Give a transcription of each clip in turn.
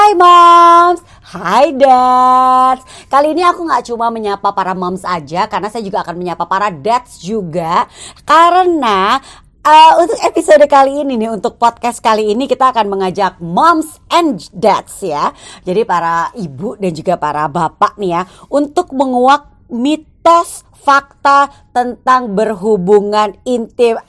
Hai moms, hai dads. Kali ini aku gak cuma menyapa para moms aja, karena saya juga akan menyapa para dads juga. Karena untuk episode kali ini nih, untuk podcast kali ini kita akan mengajak moms and dads ya. Jadi para ibu dan juga para bapak nih ya, untuk menguak mitos fakta tentang berhubungan intim.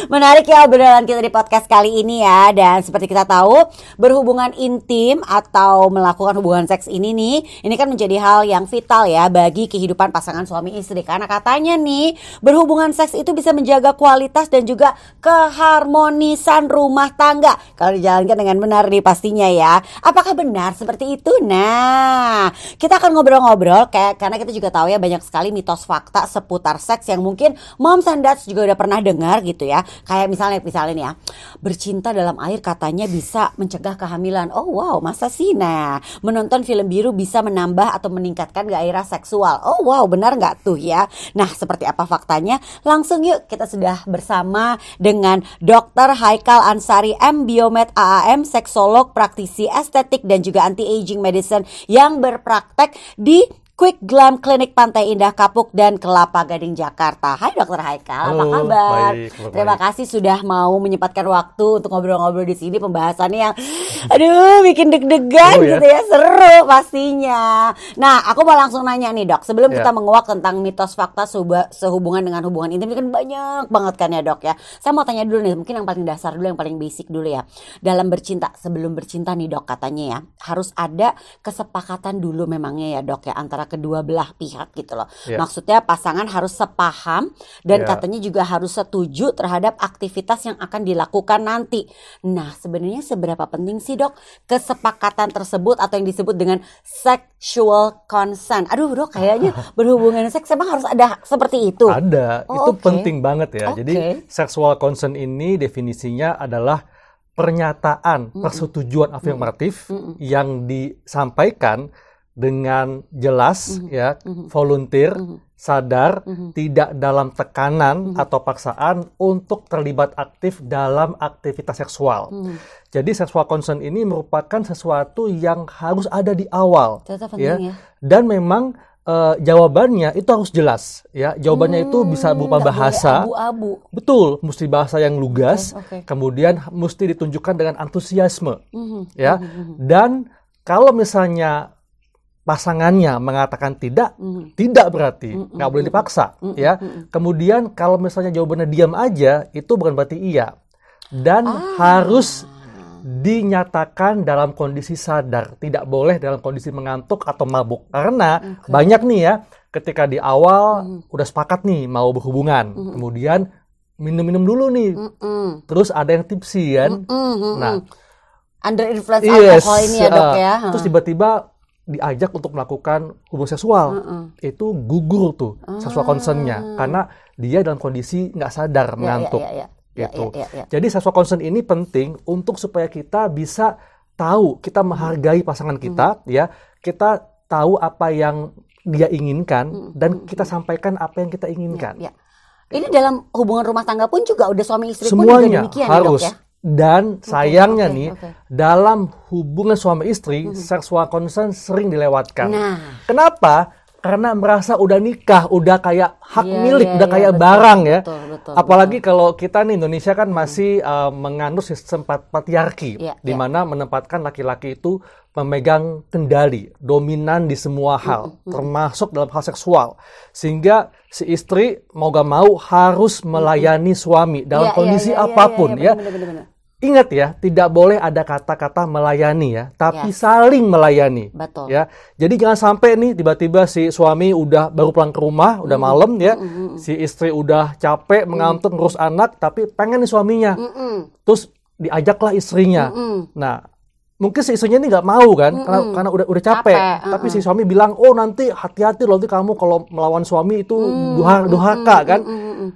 Menarik ya obrolan kita di podcast kali ini ya. Dan seperti kita tahu, berhubungan intim atau melakukan hubungan seks ini kan menjadi hal yang vital ya bagi kehidupan pasangan suami istri. Karena katanya nih, berhubungan seks itu bisa menjaga kualitas dan juga keharmonisan rumah tangga kalau dijalankan dengan benar nih pastinya ya. Apakah benar seperti itu? Nah, kita akan ngobrol-ngobrol karena kita juga tahu ya, banyak sekali mitos fakta seputar seks yang mungkin moms and dads juga udah pernah dengar gitu ya. Kayak misalnya nih ya, bercinta dalam air katanya bisa mencegah kehamilan. Oh wow, masa sih? Nah, menonton film biru bisa menambah atau meningkatkan gairah seksual. Oh wow, benar nggak tuh ya? Nah, seperti apa faktanya? Langsung yuk, kita sudah bersama dengan Dr. Haikal Ansari M. Biomed AAM, seksolog, praktisi estetik dan juga anti-aging medicine yang berpraktek di Quick Glam Clinic Pantai Indah Kapuk dan Kelapa Gading Jakarta. Hai Dr. Haikal, apa kabar? Baik. Terima kasih sudah mau menyempatkan waktu untuk ngobrol-ngobrol di sini. Pembahasannya yang bikin deg-degan gitu ya, seru pastinya. Nah, aku mau langsung nanya nih Dok, sebelum kita menguak tentang mitos fakta sehubungan dengan hubungan intim, ini kan banyak banget kan ya Dok ya. Saya mau tanya dulu nih, mungkin yang paling dasar dulu, yang paling basic dulu ya. Dalam bercinta, sebelum bercinta nih Dok, katanya ya harus ada kesepakatan dulu memangnya ya Dok ya, antara kedua belah pihak gitu loh. Maksudnya pasangan harus sepaham dan katanya juga harus setuju terhadap aktivitas yang akan dilakukan nanti. Nah, sebenarnya seberapa penting sih Dok kesepakatan tersebut atau yang disebut dengan sexual consent? Aduh Dok, kayaknya berhubungan seks emang harus ada seperti itu. Ada, itu penting banget ya. Jadi sexual consent ini definisinya adalah pernyataan persetujuan afirmatif yang disampaikan dengan jelas ya, volunteer, sadar, tidak dalam tekanan atau paksaan untuk terlibat aktif dalam aktivitas seksual. Jadi sexual consent ini merupakan sesuatu yang harus ada di awal ya. Dan memang jawabannya itu harus jelas ya. Jawabannya itu bisa berupa bahasa. Abu-abu. Betul, mesti bahasa yang lugas. Kemudian mesti ditunjukkan dengan antusiasme ya. Dan kalau misalnya pasangannya mengatakan tidak berarti nggak boleh dipaksa ya. Kemudian kalau misalnya jawabannya diam aja, itu bukan berarti iya. Dan harus dinyatakan dalam kondisi sadar, tidak boleh dalam kondisi mengantuk atau mabuk. Karena banyak nih ya, ketika di awal udah sepakat nih mau berhubungan, kemudian minum-minum dulu nih, terus ada yang tipsy kan. Nah, under influence alkohol ini ya Dok ya. Terus tiba-tiba diajak untuk melakukan hubungan seksual, itu gugur tuh seksual consent-nya, karena dia dalam kondisi nggak sadar, mengantuk. Gitu. Jadi sexual consent ini penting untuk supaya kita bisa tahu, kita menghargai pasangan kita, ya, kita tahu apa yang dia inginkan dan kita sampaikan apa yang kita inginkan. Ini dalam hubungan rumah tangga pun juga udah suami istri semuanya pun juga demikian harus. Ya, Dok ya? Dan sayangnya dalam hubungan suami istri, sexual consent sering dilewatkan. Kenapa? Karena merasa udah nikah, udah kayak hak milik, udah kayak barang ya. Apalagi kalau kita nih Indonesia kan masih menganut sistem patriarki, di mana menempatkan laki-laki itu memegang kendali, dominan di semua hal, termasuk dalam hal seksual. Sehingga si istri mau gak mau harus melayani suami dalam kondisi apapun ya. Bener. Ingat ya, tidak boleh ada kata-kata melayani ya, tapi saling melayani. Betul. Ya. Jadi jangan sampai nih tiba-tiba si suami udah baru pulang ke rumah, udah malam ya, si istri udah capek mengantuk ngurus anak, tapi pengen nih suaminya. Terus diajaklah istrinya. Nah, mungkin si istrinya ini nggak mau kan, karena udah capek. Tapi si suami bilang, oh nanti hati-hati loh, nanti kamu kalau melawan suami itu durhaka kan,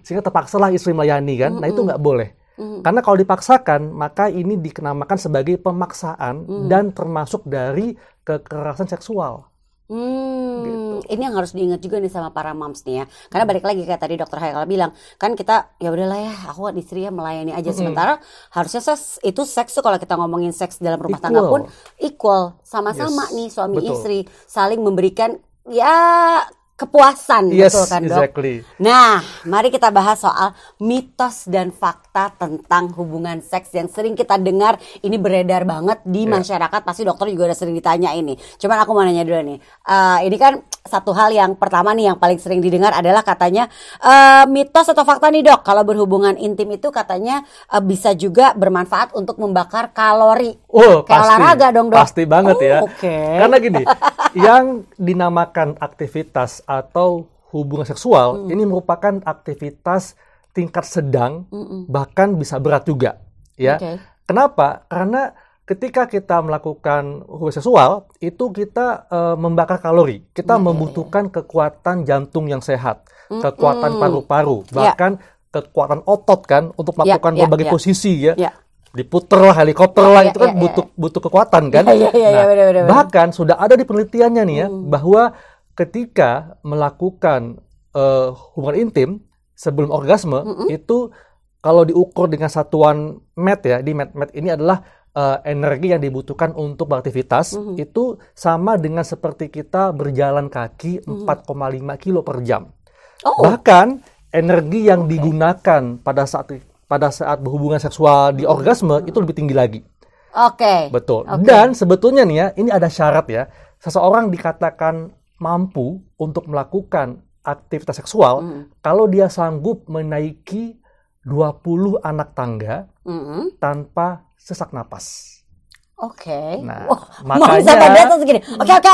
sehingga terpaksalah istri melayani kan. Nah itu nggak boleh. Karena kalau dipaksakan, maka ini dikenamakan sebagai pemaksaan dan termasuk dari kekerasan seksual. Gitu. Ini yang harus diingat juga nih sama para moms nih ya. Karena balik lagi kayak tadi Dokter Haikal bilang, kan kita ya udahlah ya, aku istri ya melayani aja. Sementara harusnya itu seks tuh kalau kita ngomongin seks dalam rumah tangga pun equal, sama-sama nih suami istri saling memberikan ya kepuasan, betul kan Dok? Exactly. Nah, mari kita bahas soal mitos dan fakta tentang hubungan seks yang sering kita dengar. Ini beredar banget di masyarakat, pasti dokter juga udah sering ditanya ini. Cuman aku mau nanya dulu nih, ini kan satu hal yang pertama nih yang paling sering didengar adalah katanya mitos atau fakta nih Dok, kalau berhubungan intim itu katanya bisa juga bermanfaat untuk membakar kalori. Oh, kayak pasti, olahraga dong Dok. Pasti banget ya. Okay. Karena gini, yang dinamakan aktivitas atau hubungan seksual ini merupakan aktivitas tingkat sedang, bahkan bisa berat juga, ya. Kenapa? Karena ketika kita melakukan hubungan seksual itu kita membakar kalori, kita membutuhkan kekuatan jantung yang sehat, kekuatan paru-paru, bahkan kekuatan otot kan untuk melakukan berbagai posisi ya. Diputer lah, helikopter lah, itu kan butuh kekuatan kan. Bener. Bahkan sudah ada di penelitiannya nih ya, bahwa ketika melakukan hubungan intim sebelum orgasme itu kalau diukur dengan satuan MET ya, di MET ini adalah energi yang dibutuhkan untuk beraktivitas itu sama dengan seperti kita berjalan kaki 4,5 kilo per jam. Bahkan energi yang digunakan pada saat berhubungan seksual di orgasme itu lebih tinggi lagi. Betul. Dan sebetulnya nih ya, ini ada syarat ya. Seseorang dikatakan mampu untuk melakukan aktivitas seksual kalau dia sanggup menaiki 20 anak tangga tanpa sesak napas. Nah, makanya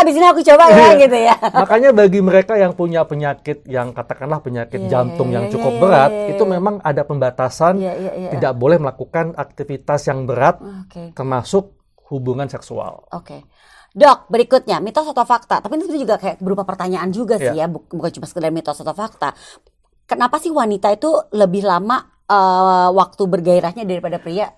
abis ini aku coba ya gitu ya. Makanya bagi mereka yang punya penyakit yang katakanlah penyakit jantung yang cukup berat, itu memang ada pembatasan, tidak boleh melakukan aktivitas yang berat, termasuk hubungan seksual. Dok, berikutnya mitos atau fakta? Tapi itu juga kayak berupa pertanyaan juga sih ya, bukan cuma sekedar mitos atau fakta. Kenapa sih wanita itu lebih lama waktu bergairahnya daripada pria?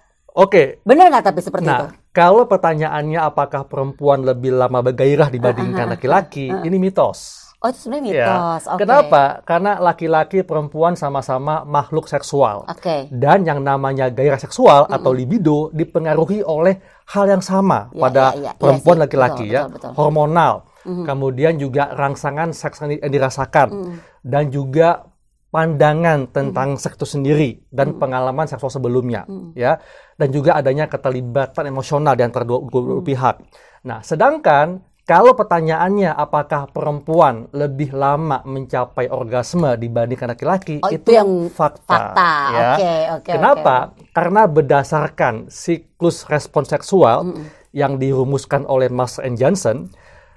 Benar nggak tapi seperti itu? Kalau pertanyaannya apakah perempuan lebih lama bergairah dibandingkan laki-laki, ini mitos. Oh, itu sebenarnya mitos. Kenapa? Karena laki-laki perempuan sama-sama makhluk seksual. Dan yang namanya gairah seksual atau libido dipengaruhi oleh hal yang sama pada perempuan laki-laki ya. Betul. Hormonal. Kemudian juga rangsangan seks yang dirasakan. Dan juga pandangan tentang seks itu sendiri dan pengalaman seksual sebelumnya ya, dan juga adanya keterlibatan emosional di antara dua pihak. Nah, sedangkan kalau pertanyaannya apakah perempuan lebih lama mencapai orgasme dibandingkan laki-laki, itu yang fakta ya. Kenapa? Karena berdasarkan siklus respons seksual yang dirumuskan oleh Master and Johnson,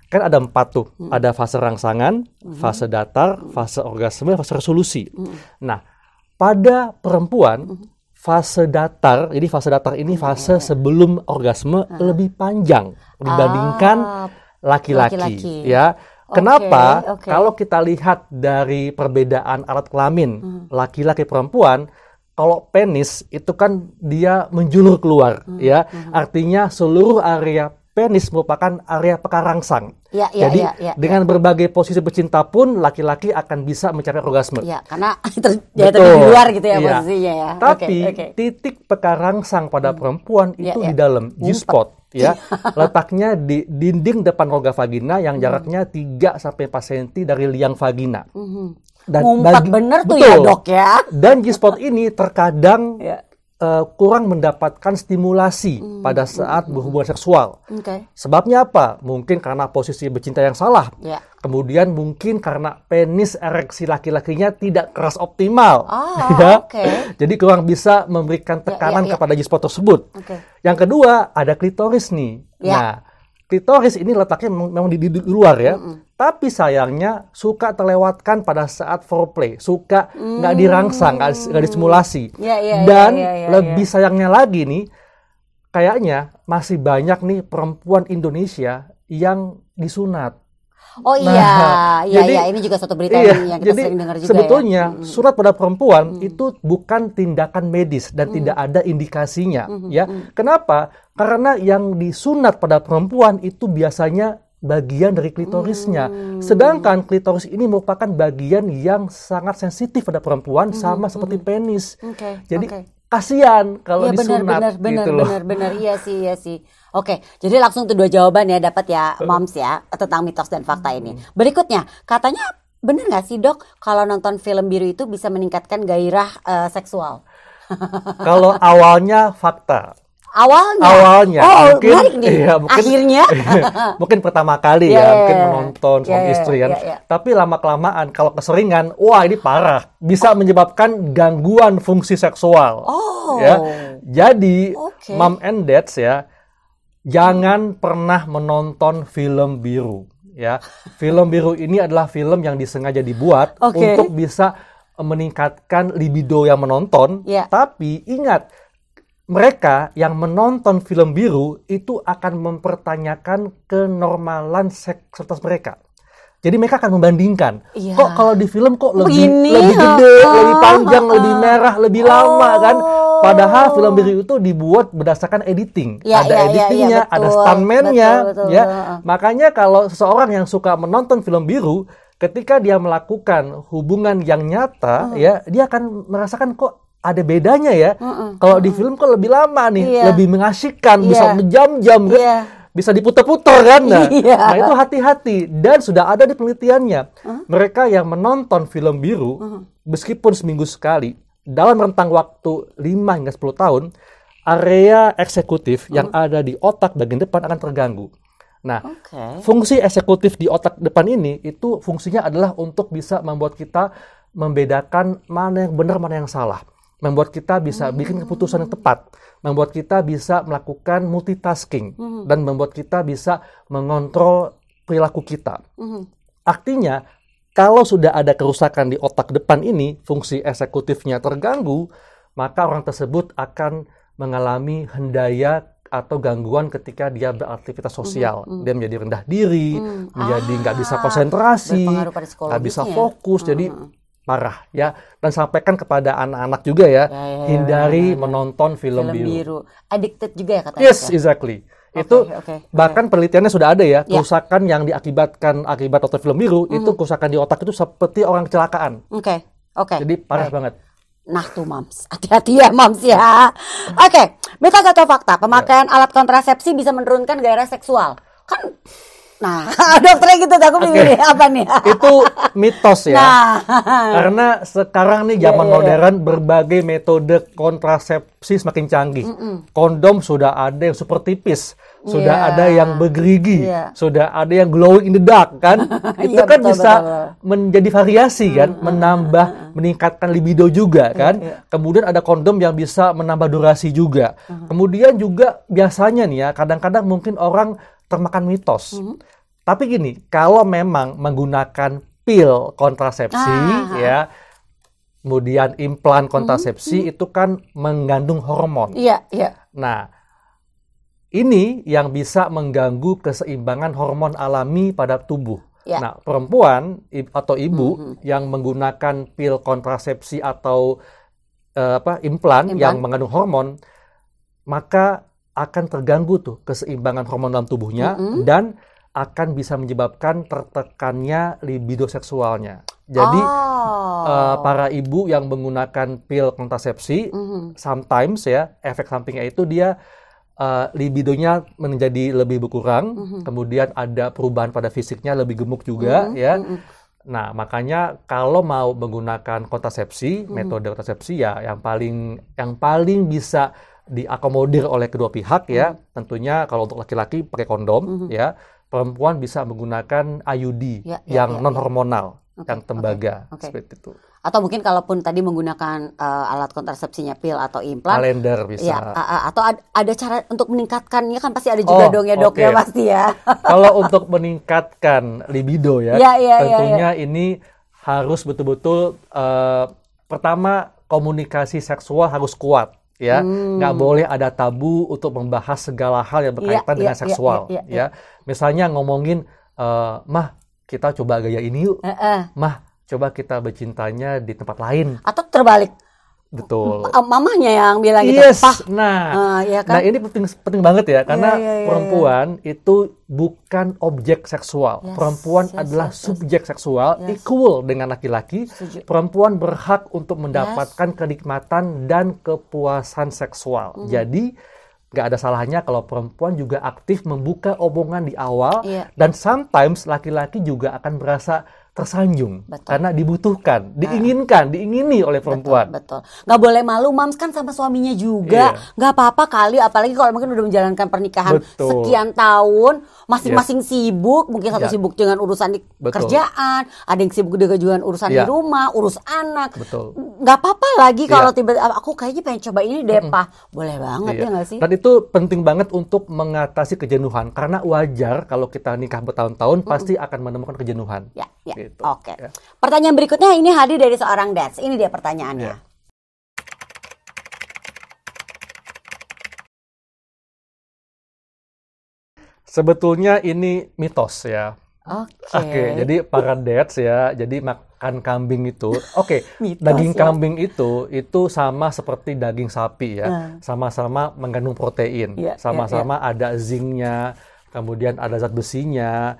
kan ada 4 tuh, ada fase rangsangan, fase datar, fase orgasme, fase resolusi. Nah, pada perempuan, fase datar, jadi fase datar ini fase sebelum orgasme lebih panjang dibandingkan laki-laki. Ya, kenapa? Kalau kita lihat dari perbedaan alat kelamin laki-laki perempuan, kalau penis itu kan dia menjulur keluar, ya, artinya seluruh area penis merupakan area pekarangsang. Jadi dengan berbagai posisi bercinta pun laki-laki akan bisa mencapai orgasme. Karena terjadi di luar gitu ya posisinya ya. Tapi titik pekarangsang pada perempuan itu di dalam G-spot ya. Letaknya di dinding depan rongga vagina yang jaraknya 3-4 cm dari liang vagina. Dan bener tuh ya Dok ya. Dan G-spot ini terkadang kurang mendapatkan stimulasi pada saat berhubungan seksual. Sebabnya apa? Mungkin karena posisi bercinta yang salah. Kemudian mungkin karena penis ereksi laki-lakinya tidak keras optimal. Jadi kurang bisa memberikan tekanan kepada G-spot tersebut. Yang kedua, ada klitoris nih. Nah, klitoris ini letaknya memang di luar ya. Tapi sayangnya suka terlewatkan pada saat foreplay, suka nggak dirangsang, nggak distimulasi. Dan lebih sayangnya lagi nih, kayaknya masih banyak nih perempuan Indonesia yang disunat. Ini juga satu berita yang kita sering dengar juga. Sebetulnya sunat pada perempuan itu bukan tindakan medis dan tidak ada indikasinya. Ya, kenapa? Karena yang disunat pada perempuan itu biasanya bagian dari klitorisnya. Sedangkan klitoris ini merupakan bagian yang sangat sensitif pada perempuan sama seperti penis. Jadi kasihan kalau disunat gitu loh. Benar. Iya sih. Oke, jadi langsung tuh 2 jawaban ya dapat ya, Moms ya, tentang mitos dan fakta ini. Berikutnya, katanya benar nggak sih dok, kalau nonton film biru itu bisa meningkatkan gairah seksual? Kalau awalnya fakta. Awalnya. Mungkin, menarik nih. Iya, mungkin, akhirnya mungkin pertama kali mungkin menonton suami istri kan. Tapi lama-kelamaan kalau keseringan, wah ini parah, bisa menyebabkan gangguan fungsi seksual. Ya. Jadi mom and dads ya, jangan pernah menonton film biru. Ya, film biru ini adalah film yang disengaja dibuat untuk bisa meningkatkan libido yang menonton. Tapi ingat, mereka yang menonton film biru itu akan mempertanyakan kenormalan seksualitas mereka. Jadi mereka akan membandingkan, kok kalau di film kok lebih gede, lebih panjang, lebih merah, lebih lama kan? Padahal film biru itu dibuat berdasarkan editing. Ada editingnya, ada stuntman-nya, ya. Makanya kalau seseorang yang suka menonton film biru, ketika dia melakukan hubungan yang nyata, ya, dia akan merasakan kok ada bedanya ya. Kalau di film kok lebih lama nih, lebih mengasyikkan, bisa berjam-jam kan, bisa diputar-putar kan. Nah itu hati-hati. Dan sudah ada di penelitiannya, mereka yang menonton film biru, meskipun seminggu sekali, dalam rentang waktu 5 hingga 10 tahun, area eksekutif yang ada di otak bagian depan akan terganggu. Nah, fungsi eksekutif di otak depan ini, itu fungsinya adalah untuk bisa membuat kita membedakan mana yang benar, mana yang salah. Membuat kita bisa bikin keputusan yang tepat, membuat kita bisa melakukan multitasking, dan membuat kita bisa mengontrol perilaku kita. Artinya, kalau sudah ada kerusakan di otak depan ini, fungsi eksekutifnya terganggu, maka orang tersebut akan mengalami hendaya atau gangguan ketika dia beraktivitas sosial. Dia menjadi rendah diri, menjadi nggak bisa konsentrasi, nggak bisa fokus, jadi parah ya. Dan sampaikan kepada anak-anak juga ya, hindari menonton film biru. Addicted juga ya katanya. Yes, exactly. Itu bahkan penelitiannya sudah ada ya, kerusakan yang diakibatkan akibat nonton film biru, itu kerusakan di otak itu seperti orang kecelakaan. Jadi parah banget. Nah tuh Moms, hati-hati ya Moms ya. Mitos atau fakta, pemakaian alat kontrasepsi bisa menurunkan gairah seksual? Kan nah, dokternya gitu, aku bingung apa nih? Itu mitos ya. Karena sekarang nih zaman modern, berbagai metode kontrasepsi semakin canggih. Kondom sudah ada yang super tipis, sudah ada yang bergerigi, sudah ada yang glowing in the dark kan. Itu kan bisa menjadi variasi kan, menambah, meningkatkan libido juga kan. Kemudian ada kondom yang bisa menambah durasi juga. Kemudian juga biasanya nih ya, kadang-kadang mungkin orang termakan mitos. Tapi gini, kalau memang menggunakan pil kontrasepsi ya, kemudian implan kontrasepsi itu kan mengandung hormon. Nah, ini yang bisa mengganggu keseimbangan hormon alami pada tubuh. Nah, perempuan atau ibu yang menggunakan pil kontrasepsi atau implan yang mengandung hormon, maka akan terganggu tuh keseimbangan hormon dalam tubuhnya dan akan bisa menyebabkan tertekannya libido seksualnya. Jadi para ibu yang menggunakan pil kontrasepsi, sometimes ya efek sampingnya itu dia libidonya menjadi lebih berkurang, kemudian ada perubahan pada fisiknya, lebih gemuk juga ya. Nah, makanya kalau mau menggunakan kontrasepsi, metode kontrasepsi ya yang paling bisa diakomodir oleh kedua pihak ya. Tentunya kalau untuk laki-laki pakai kondom ya. Perempuan bisa menggunakan IUD yang non hormonal, yang tembaga seperti itu. Atau mungkin kalaupun tadi menggunakan alat kontrasepsinya pil atau implan, kalender bisa. Atau ada cara untuk meningkatkannya kan pasti ada juga dong ya dok ya pasti ya. Kalau untuk meningkatkan libido ya, tentunya ini harus betul-betul pertama komunikasi seksual harus kuat. Ya, nggak boleh ada tabu untuk membahas segala hal yang berkaitan dengan seksual. Ya, misalnya ngomongin, mah kita coba gaya ini yuk, mah coba kita bercintanya di tempat lain. Atau terbalik, Betul. Mamahnya yang bilang gitu. Yes. Pak. Nah, kan? nah ini penting banget ya, karena perempuan itu bukan objek seksual. Perempuan adalah subjek seksual, equal dengan laki-laki. Perempuan berhak untuk mendapatkan kenikmatan dan kepuasan seksual. Jadi nggak ada salahnya kalau perempuan juga aktif membuka omongan di awal, dan sometimes laki-laki juga akan merasa tersanjung. Betul. Karena dibutuhkan, diingini oleh perempuan. Betul. Nggak boleh malu, Mams, kan sama suaminya juga. Nggak apa-apa kali, apalagi kalau mungkin udah menjalankan pernikahan sekian tahun, masing-masing sibuk, mungkin satu sibuk dengan urusan di kerjaan, ada yang sibuk dengan urusan di rumah, urus anak. Nggak apa-apa lagi kalau tiba-tiba aku kayaknya pengen coba ini deh, Pak. Boleh banget ya nggak sih? Dan itu penting banget untuk mengatasi kejenuhan, karena wajar kalau kita nikah bertahun-tahun pasti akan menemukan kejenuhan. Gitu. Oke. Pertanyaan berikutnya ini hadir dari seorang dads. Ini dia pertanyaannya. Sebetulnya ini mitos ya. Oke. Jadi para dads ya, jadi makan kambing itu, daging kambing itu sama seperti daging sapi ya, sama-sama mengandung protein, sama-sama ada zincnya, kemudian ada zat besinya.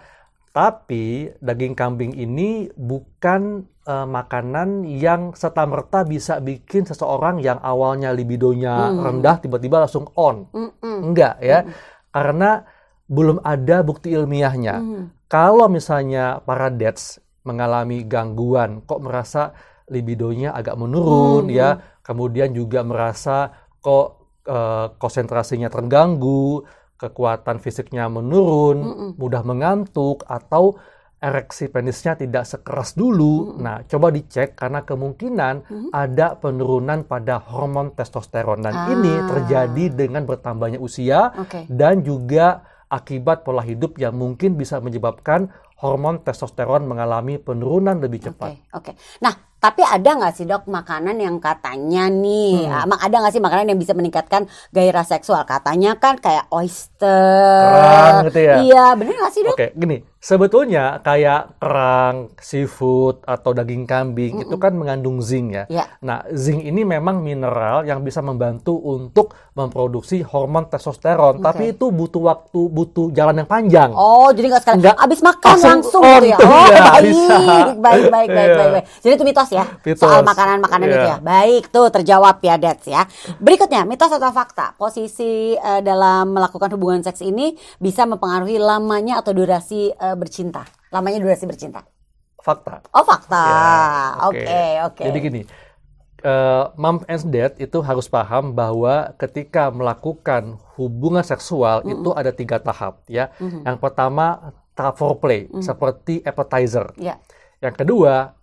Tapi daging kambing ini bukan makanan yang serta-merta bisa bikin seseorang yang awalnya libidonya rendah tiba-tiba langsung on. Enggak ya, karena belum ada bukti ilmiahnya. Kalau misalnya para dads mengalami gangguan, kok merasa libidonya agak menurun ya, kemudian juga merasa kok konsentrasinya terganggu, kekuatan fisiknya menurun, mudah mengantuk, atau ereksi penisnya tidak sekeras dulu. Nah, coba dicek karena kemungkinan ada penurunan pada hormon testosteron. Dan ini terjadi dengan bertambahnya usia dan juga akibat pola hidup yang mungkin bisa menyebabkan hormon testosteron mengalami penurunan lebih cepat. Nah, tapi ada nggak sih dok makanan yang katanya nih, ada nggak sih makanan yang bisa meningkatkan gairah seksual? Katanya kan kayak oyster. Kerang gitu ya? Iya, bener nggak sih dok? Gini, sebetulnya kayak kerang, seafood, atau daging kambing itu kan mengandung zinc ya. Nah, zinc ini memang mineral yang bisa membantu untuk memproduksi hormon testosteron. Tapi itu butuh waktu, butuh jalan yang panjang. Oh, jadi nggak sekali abis makan langsung gitu ya? Oh, baik. Jadi itu mitos ya? Soal makanan-makanan itu ya? Baik, tuh terjawab ya dads ya. Berikutnya, mitos atau fakta? Posisi dalam melakukan hubungan seks ini bisa mempengaruhi lamanya atau durasi bercinta. Lamanya durasi bercinta. Fakta. Oh, fakta. Oke. Jadi gini, mom and dad itu harus paham bahwa ketika melakukan hubungan seksual itu ada 3 tahap ya. Yang pertama tahap foreplay, seperti appetizer. Yang kedua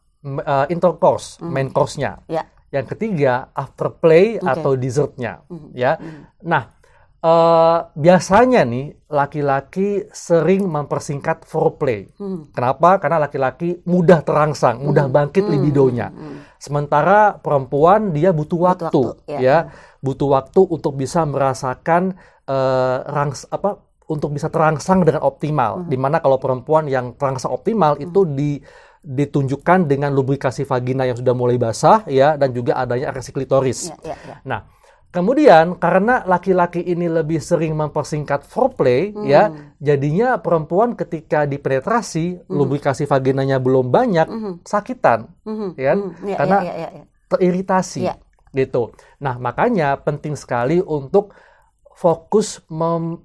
intercourse, main course-nya. Yang ketiga afterplay atau dessertnya. Ya. Nah, biasanya nih laki-laki sering mempersingkat foreplay. Kenapa? Karena laki-laki mudah terangsang, mudah bangkit libidonya. Sementara perempuan dia butuh waktu, ya, butuh waktu untuk bisa merasakan untuk bisa terangsang dengan optimal. Dimana kalau perempuan yang terangsang optimal itu ditunjukkan dengan lubrikasi vagina yang sudah mulai basah, ya, dan juga adanya ereksi klitoris. Nah, kemudian karena laki-laki ini lebih sering mempersingkat foreplay, ya, jadinya perempuan ketika dipenetrasi lubrikasi vaginanya belum banyak, sakitan, karena teriritasi, gitu. Nah, makanya penting sekali untuk fokus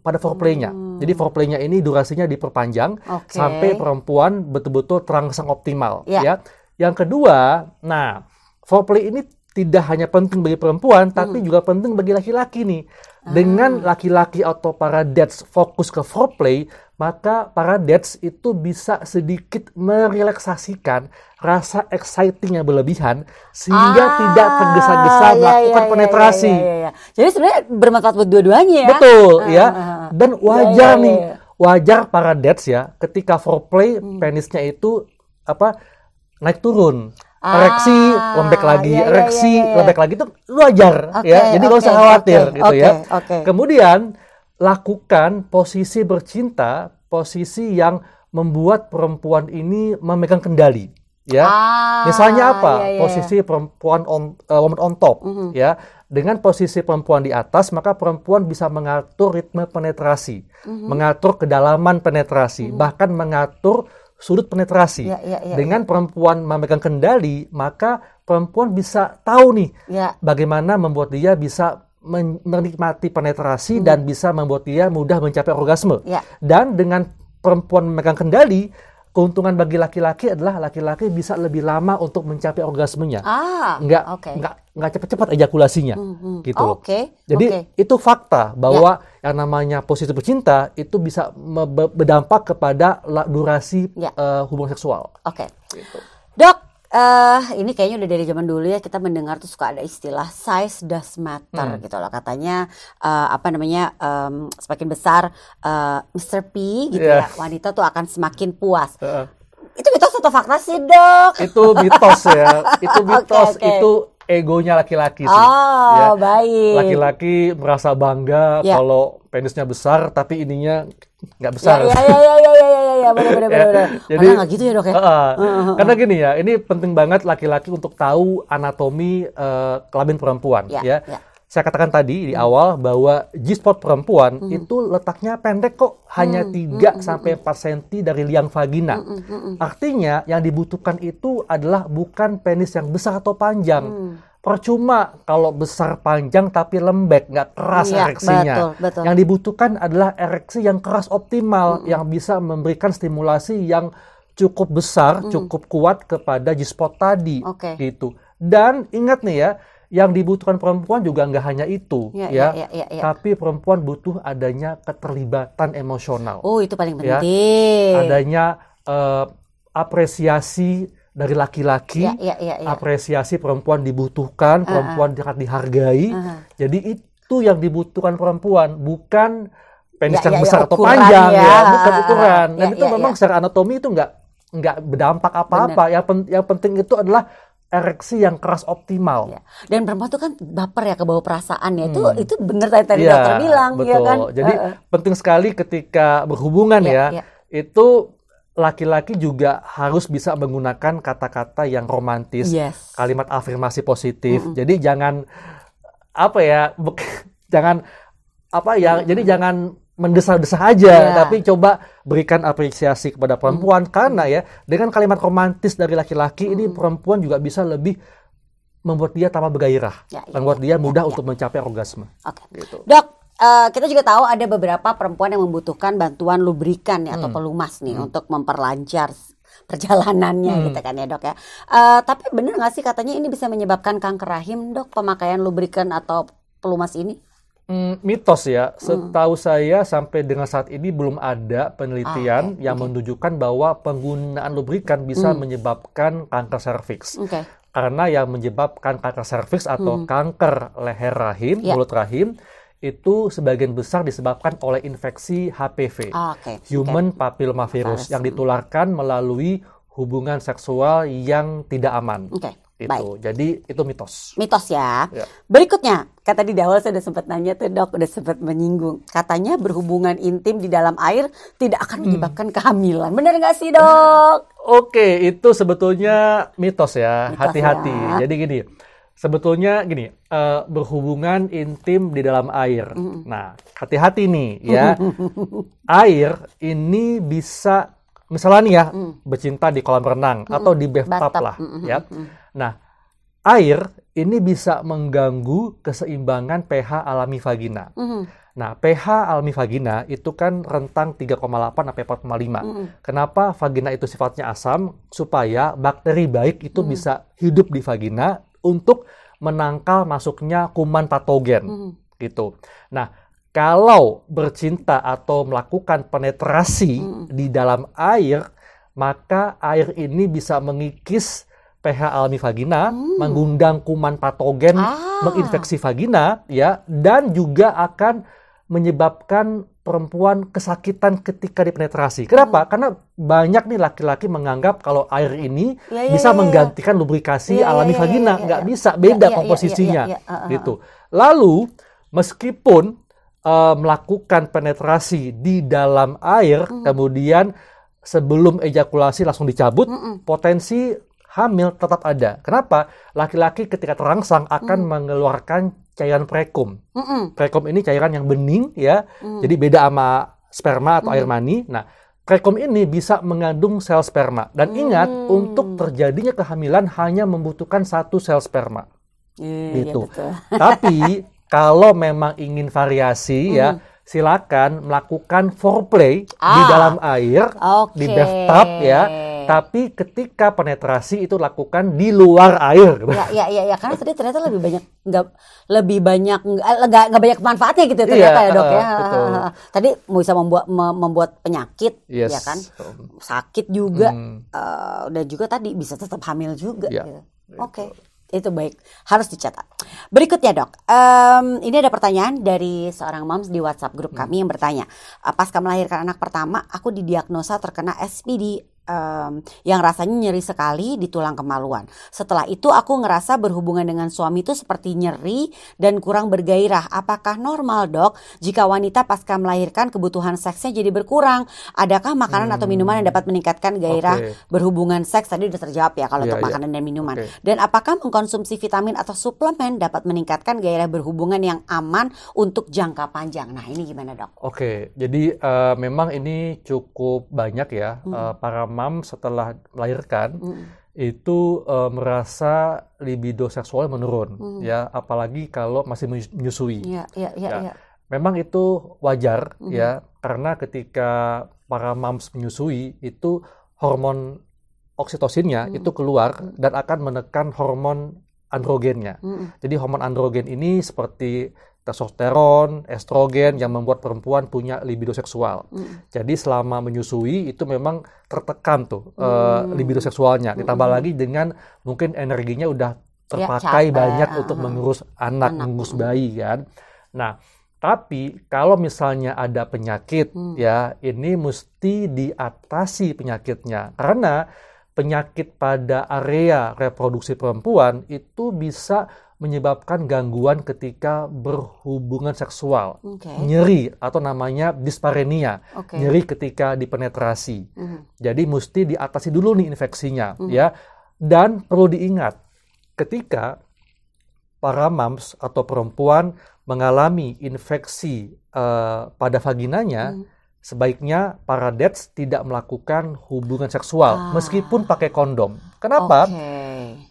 pada foreplaynya. Jadi foreplaynya ini durasinya diperpanjang sampai perempuan betul-betul terangsang optimal. Ya. Yang kedua, nah, foreplay ini tidak hanya penting bagi perempuan, tapi juga penting bagi laki-laki nih. Dengan laki-laki atau para dads fokus ke foreplay, maka para dads itu bisa sedikit merelaksasikan rasa exciting yang berlebihan sehingga tidak tergesa-gesa melakukan penetrasi. Jadi sebenarnya bermanfaat buat dua-duanya ya. Betul, ya. Dan wajar nih, wajar para dads ya, ketika foreplay penisnya itu naik turun. Ereksi lembek lagi, lembek lagi, itu wajar ya. Jadi nggak usah khawatir gitu ya. Kemudian lakukan posisi bercinta, posisi yang membuat perempuan ini memegang kendali. ya. Misalnya apa? Iya. Posisi perempuan woman on top, ya. Dengan posisi perempuan di atas, maka perempuan bisa mengatur ritme penetrasi, mengatur kedalaman penetrasi, bahkan mengatur sudut penetrasi. Dengan perempuan memegang kendali, maka perempuan bisa tahu nih bagaimana membuat dia bisa menikmati penetrasi dan bisa membuat dia mudah mencapai orgasme. Dan dengan perempuan memegang kendali, keuntungan bagi laki-laki adalah laki-laki bisa lebih lama untuk mencapai orgasmenya. Nggak cepat-cepat ejakulasinya. Gitu loh. Jadi itu fakta bahwa yang namanya posisi pecinta itu bisa berdampak kepada durasi hubungan seksual. Gitu. Dok, ini kayaknya udah dari zaman dulu ya kita mendengar tuh suka ada istilah size does matter gitu loh. Katanya semakin besar Mr. P gitu ya, wanita tuh akan semakin puas. Itu mitos atau fakta sih, Dok? Itu mitos ya. Itu mitos. Itu egonya laki-laki sih. Baik. Laki-laki merasa bangga kalau penisnya besar tapi ininya nggak besar. Iya, benar. Jadi nggak gitu ya, Dok ya? Karena gini ya, ini penting banget laki-laki untuk tahu anatomi kelamin perempuan. Saya katakan tadi di awal bahwa G-spot perempuan itu letaknya pendek kok, hanya 3-4 cm dari liang vagina. Artinya yang dibutuhkan itu adalah bukan penis yang besar atau panjang. Percuma kalau besar panjang tapi lembek, nggak keras ereksinya. Betul. Yang dibutuhkan adalah ereksi yang keras optimal, yang bisa memberikan stimulasi yang cukup besar, cukup kuat kepada G-spot tadi. Gitu. Dan ingat nih ya, yang dibutuhkan perempuan juga nggak hanya itu, tapi perempuan butuh adanya keterlibatan emosional. Itu paling penting. Adanya apresiasi dari laki-laki, apresiasi perempuan dibutuhkan, perempuan dihargai. Jadi itu yang dibutuhkan perempuan, bukan penis yang besar atau panjang, bukan ukuran. Dan itu memang secara anatomi itu nggak berdampak apa-apa. Yang penting itu adalah ereksi yang keras optimal. Dan perempuan itu kan baper ya, kebawa perasaan ya. Itu benar tadi dokter bilang. Betul. Ya kan? Jadi penting sekali ketika berhubungan itu laki-laki juga harus bisa menggunakan kata-kata yang romantis, kalimat afirmasi positif. Jadi jangan jadi jangan mendesah-desah aja, tapi coba berikan apresiasi kepada perempuan karena ya dengan kalimat romantis dari laki-laki ini perempuan juga bisa lebih membuat dia tambah bergairah, membuat dia mudah untuk mencapai orgasme. Gitu. Dok, kita juga tahu ada beberapa perempuan yang membutuhkan bantuan lubrikan atau pelumas nih untuk memperlancar perjalanannya gitu kan ya, Dok ya. Tapi benar nggak sih katanya ini bisa menyebabkan kanker rahim, Dok, pemakaian lubrikan atau pelumas ini? Mitos ya, setahu saya sampai dengan saat ini belum ada penelitian yang menunjukkan bahwa penggunaan lubrikan bisa menyebabkan kanker serviks. Karena yang menyebabkan kanker serviks atau kanker leher rahim, mulut rahim, itu sebagian besar disebabkan oleh infeksi HPV, Human Papillomavirus, yang ditularkan melalui hubungan seksual yang tidak aman. Itu. Jadi itu mitos. Mitos ya. Berikutnya, kata di awal saya udah sempat nanya tuh, Dok, udah sempat menyinggung. Katanya berhubungan intim di dalam air tidak akan menyebabkan kehamilan. Benar nggak sih, Dok? Itu sebetulnya mitos ya. Hati-hati. Jadi gini, sebetulnya gini, berhubungan intim di dalam air. Nah, hati-hati nih ya. Air ini bisa, misalnya nih ya, bercinta di kolam renang atau di bathtub lah ya. Nah, air ini bisa mengganggu keseimbangan pH alami vagina. Nah, pH alami vagina itu kan rentang 3,8 sampai 4,5. Kenapa vagina itu sifatnya asam? Supaya bakteri baik itu bisa hidup di vagina untuk menangkal masuknya kuman patogen. Gitu. Nah, kalau bercinta atau melakukan penetrasi di dalam air, maka air ini bisa mengikis pH alami vagina, mengundang kuman patogen, menginfeksi vagina, ya, dan juga akan menyebabkan perempuan kesakitan ketika dipenetrasi. Kenapa? Karena banyak nih laki-laki menganggap kalau air ini bisa menggantikan lubrikasi alami vagina. Nggak bisa, beda komposisinya. Gitu. Lalu, meskipun melakukan penetrasi di dalam air, kemudian sebelum ejakulasi langsung dicabut, potensi hamil tetap ada. Kenapa? Laki-laki ketika terangsang akan mengeluarkan cairan prekum. Prekum ini cairan yang bening ya. Jadi beda sama sperma atau air mani. Nah, prekum ini bisa mengandung sel sperma. Dan ingat, untuk terjadinya kehamilan hanya membutuhkan 1 sel sperma. Gitu. Ya, tapi kalau memang ingin variasi ya, silakan melakukan foreplay di dalam air, di bathtub ya. Tapi ketika penetrasi itu lakukan di luar air. Ya, karena tadi ternyata lebih banyak nggak banyak manfaatnya gitu ternyata ya dok ya. Betul. Tadi bisa membuat penyakit, yes. ya kan, sakit juga, dan juga tadi bisa tetap hamil juga. Gitu. Oke. Itu baik, harus dicatat. Berikutnya dok, ini ada pertanyaan dari seorang moms di WhatsApp grup kami yang bertanya, pasca melahirkan anak pertama, aku didiagnosa terkena SPD yang rasanya nyeri sekali di tulang kemaluan. Setelah itu aku ngerasa berhubungan dengan suami itu seperti nyeri dan kurang bergairah. Apakah normal dok jika wanita pasca melahirkan kebutuhan seksnya jadi berkurang? Adakah makanan atau minuman yang dapat meningkatkan gairah berhubungan seks? Tadi udah terjawab ya kalau untuk makanan dan minuman. Dan apakah mengkonsumsi vitamin atau suplemen dapat meningkatkan gairah berhubungan yang aman untuk jangka panjang? Nah ini gimana dok? Jadi memang ini cukup banyak ya para mam setelah melahirkan itu merasa libido seksual menurun ya, apalagi kalau masih menyusui. Memang itu wajar ya, karena ketika para mams menyusui itu hormon oksitosinnya itu keluar dan akan menekan hormon androgennya. Jadi hormon androgen ini seperti testosteron, estrogen yang membuat perempuan punya libido seksual. Jadi selama menyusui itu memang tertekan tuh libido seksualnya. Ditambah lagi dengan mungkin energinya udah terpakai banyak untuk mengurus anak, mengurus bayi kan. Nah, tapi kalau misalnya ada penyakit ya, ini mesti diatasi penyakitnya. Karena penyakit pada area reproduksi perempuan itu bisa menyebabkan gangguan ketika berhubungan seksual, nyeri atau namanya disparenia, nyeri ketika dipenetrasi. Jadi mesti diatasi dulu nih infeksinya, ya. Dan perlu diingat, ketika para mams atau perempuan mengalami infeksi pada vaginanya, sebaiknya para dads tidak melakukan hubungan seksual meskipun pakai kondom. Kenapa?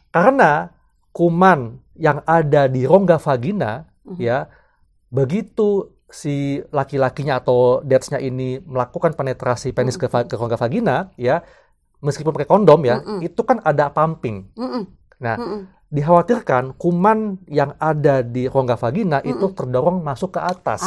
Karena kuman yang ada di rongga vagina, ya, begitu si laki-lakinya atau dadsnya ini melakukan penetrasi penis ke rongga vagina, ya, meskipun pakai kondom, ya, itu kan ada pumping. Nah, dikhawatirkan kuman yang ada di rongga vagina itu terdorong masuk ke atas,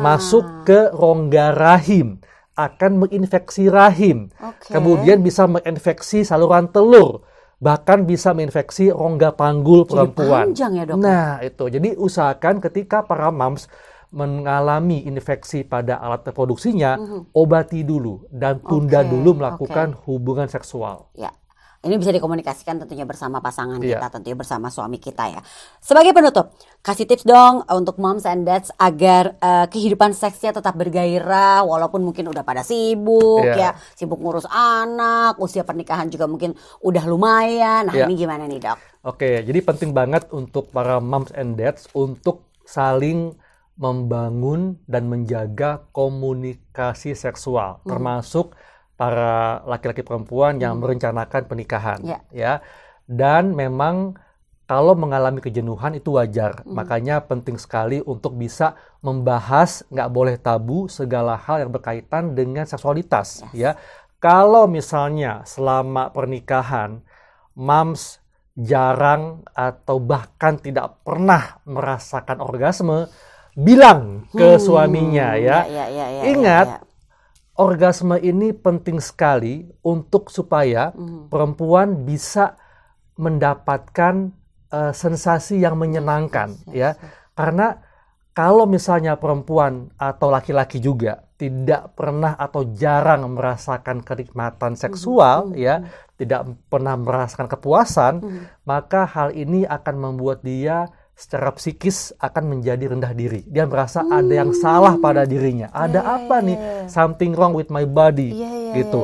masuk ke rongga rahim, akan menginfeksi rahim, kemudian bisa menginfeksi saluran telur, bahkan bisa menginfeksi rongga panggul perempuan. Panjang ya, dok? Nah, itu. Jadi usahakan ketika para mams mengalami infeksi pada alat reproduksinya, obati dulu dan tunda dulu melakukan hubungan seksual. Ya. Ini bisa dikomunikasikan tentunya bersama pasangan kita, tentunya bersama suami kita ya. Sebagai penutup, kasih tips dong untuk moms and dads agar kehidupan seksnya tetap bergairah walaupun mungkin udah pada sibuk ya, sibuk ngurus anak, usia pernikahan juga mungkin udah lumayan. Nah ini gimana nih dok? Oke, jadi penting banget untuk para moms and dads untuk saling membangun dan menjaga komunikasi seksual, termasuk para laki-laki perempuan yang merencanakan pernikahan, ya. Dan memang kalau mengalami kejenuhan itu wajar, makanya penting sekali untuk bisa membahas, nggak boleh tabu segala hal yang berkaitan dengan seksualitas, ya. Kalau misalnya selama pernikahan, moms jarang atau bahkan tidak pernah merasakan orgasme, bilang ke suaminya, ya. Ingat. Orgasme ini penting sekali untuk supaya perempuan bisa mendapatkan sensasi yang menyenangkan, ya. Karena kalau misalnya perempuan atau laki-laki juga tidak pernah atau jarang merasakan kenikmatan seksual, ya, tidak pernah merasakan kepuasan, maka hal ini akan membuat dia secara psikis akan menjadi rendah diri. Dia merasa ada yang salah pada dirinya. Ada apa nih? Something wrong with my body. Gitu.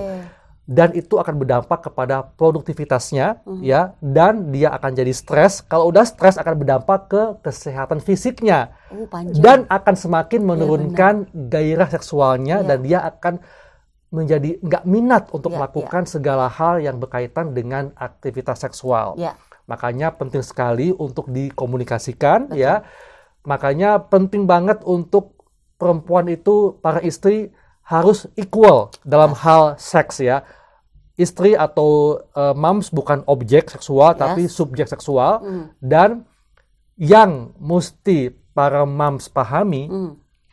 dan itu akan berdampak kepada produktivitasnya ya, dan dia akan jadi stres. Kalau udah stres akan berdampak ke kesehatan fisiknya dan akan semakin menurunkan gairah seksualnya dan dia akan menjadi nggak minat untuk melakukan segala hal yang berkaitan dengan aktivitas seksual. Makanya penting sekali untuk dikomunikasikan ya. Makanya penting banget untuk perempuan itu, para istri harus equal dalam hal seks ya. Istri atau moms bukan objek seksual tapi subjek seksual. Dan yang mesti para moms pahami,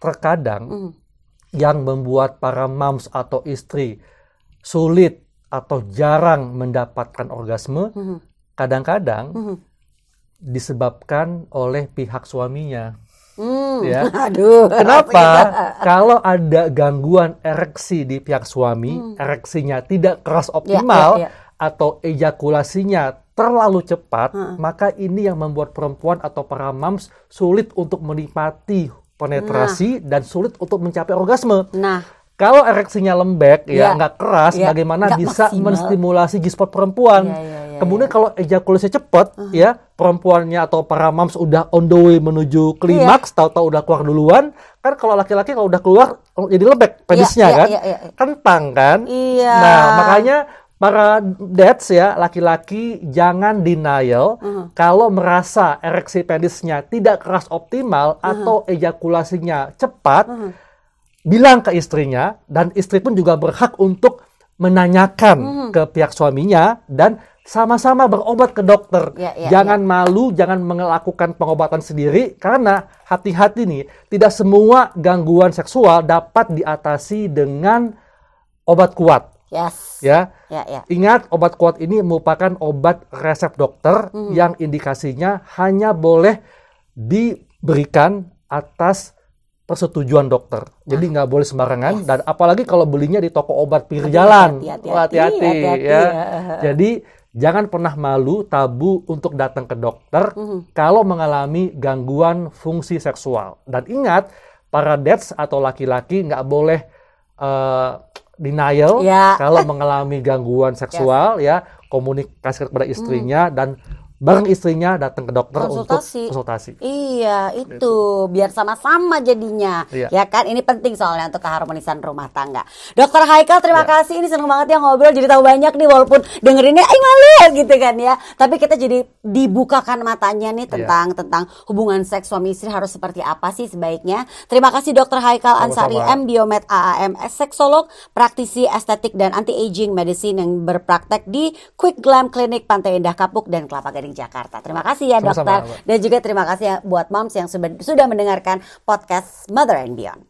terkadang yang membuat para moms atau istri sulit atau jarang mendapatkan orgasme, kadang-kadang disebabkan oleh pihak suaminya. Ya. Aduh. Kenapa? Kalau ada gangguan ereksi di pihak suami, ereksinya tidak keras optimal atau ejakulasinya terlalu cepat, maka ini yang membuat perempuan atau para moms sulit untuk menikmati penetrasi dan sulit untuk mencapai orgasme. Kalau ereksinya lembek, nggak keras, bagaimana bisa menstimulasi G-spot perempuan? Kemudian kalau ejakulasi cepat, perempuannya atau para moms udah on the way menuju klimaks, tahu-tahu udah keluar duluan. Kan kalau laki-laki kalau udah keluar jadi lembek penisnya kan, kentang kan. Nah makanya para dads ya, laki-laki jangan denial kalau merasa ereksi penisnya tidak keras optimal atau ejakulasinya cepat. Bilang ke istrinya, dan istri pun juga berhak untuk menanyakan ke pihak suaminya dan sama-sama berobat ke dokter. Jangan malu, jangan melakukan pengobatan sendiri, karena hati-hati nih, tidak semua gangguan seksual dapat diatasi dengan obat kuat. Ingat, obat kuat ini merupakan obat resep dokter yang indikasinya hanya boleh diberikan atas persetujuan dokter. Jadi nggak boleh sembarangan, dan apalagi kalau belinya di toko obat pinggir jalan. Hati-hati ya. Jadi jangan pernah malu, tabu untuk datang ke dokter kalau mengalami gangguan fungsi seksual. Dan ingat, para dads atau laki-laki nggak boleh denial kalau mengalami gangguan seksual, komunikasi kepada istrinya dan bareng istrinya datang ke dokter untuk konsultasi. Iya, itu biar sama-sama jadinya. Ya kan, ini penting soalnya untuk keharmonisan rumah tangga. Dokter Haikal, terima kasih. Ini seneng banget ya ngobrol, jadi tahu banyak nih, walaupun dengerinnya malu gitu kan ya. Tapi kita jadi dibukakan matanya nih tentang hubungan seks suami istri harus seperti apa sih sebaiknya. Terima kasih Dokter Haikal Ansari M, Biomed AAM, seksolog, praktisi estetik dan anti-aging medicine yang berpraktek di Quick Glam Clinic Pantai Indah Kapuk dan Kelapa Gading Jakarta. Terima kasih ya dokter. Dan juga terima kasih ya buat moms yang sudah mendengarkan podcast Mother and Beyond.